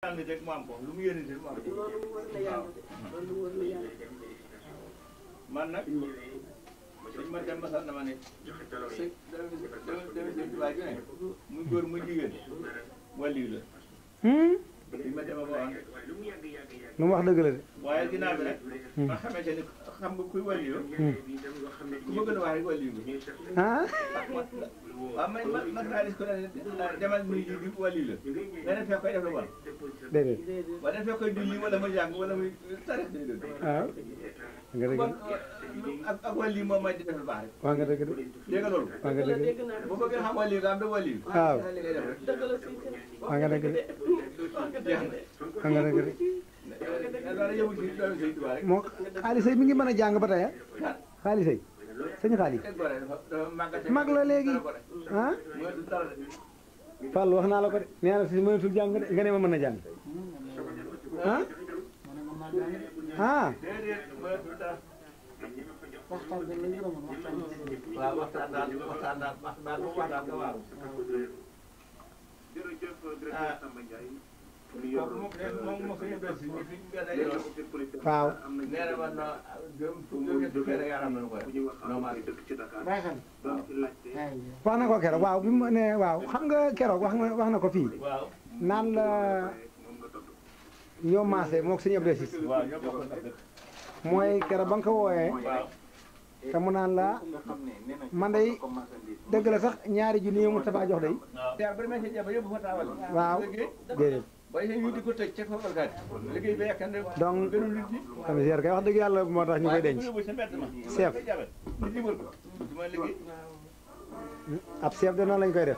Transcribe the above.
yàlla rek mu am ko lu mu yéene rek mu am ko. loolu wër na yàlla de loolu wër na yàlla. man nag dañ ma dem masal na ma ne sëñ sëñ Tuubaa ju ne muy góor muy jigéen wàlliyu la. dañ ma dem a boo lu mu wax dëgg la de. waaye ginnaaw bi nag. ma xamante ni xam nga kuy wàlliyu. ku ma gën a wax rek wàlliyu bi. ah. waaw man naa gis ko ne demal nuyu ji di wàlliyu la. leneen fekk koy def lu bon. déedéet. wala fekk koy julli wala muy jàng wala muy tarix déedéet. waaw. nga dëgg kon ak wàlliyu moom mooy di def lu baax rek. waa nga dëgg de. dégg nga loolu. waa nga dëgg de. dégg naa bu bëggee xam wàlliyu nga am da wàlliyu. waaw. li ngay def rek. dëgg la si waa nga dëgg de. jeex na. waa nga dëgg de. loolu yëngu ci doomu Sëñ Tuubaa rek. moo xaalisay mi ngi mën a jàng ba tey ah. xaalisay sëñ xaalis. mag la léegi ah. Fall wax naa la ko de nee na si mënatul jàng de nga ne ma mën a jàng ah. ah. waxtaan bi la ñu doon waxtaan bi. waaw waxtaan daal waxtaan moom waxtaan nga waaru. ah kooku moom fi ñu si ñu fi ñu gën a yor. waaw. nee na man gëm fekk yaram na lu ko def normal. wax na ko keroog waaw bi mu ne waaw xam nga keroog wax na ko fii waaw. naan la ñoo maase moog sëñ Abdou Sis waaw ñoo bokk ndax dëkk. mooy keroog ba nga ko wooyee waaw. te mu naan la man day dëgg la sax ñaari junni yi Moustapha jox day waaw bari ma si jàpp yóbbu fa taawal. waaw déedéet waaye ñu di ko tëj ca fa alkaati liggéey ba yaakaar ne donc gënul nit ñi. commissaire kay wax dëgg yàlla moo tax ñu koy denc waaye bu sa mbedd ma. chef nit ñi wër ko. du ma liggéey. ab chef de noonu lañ koy def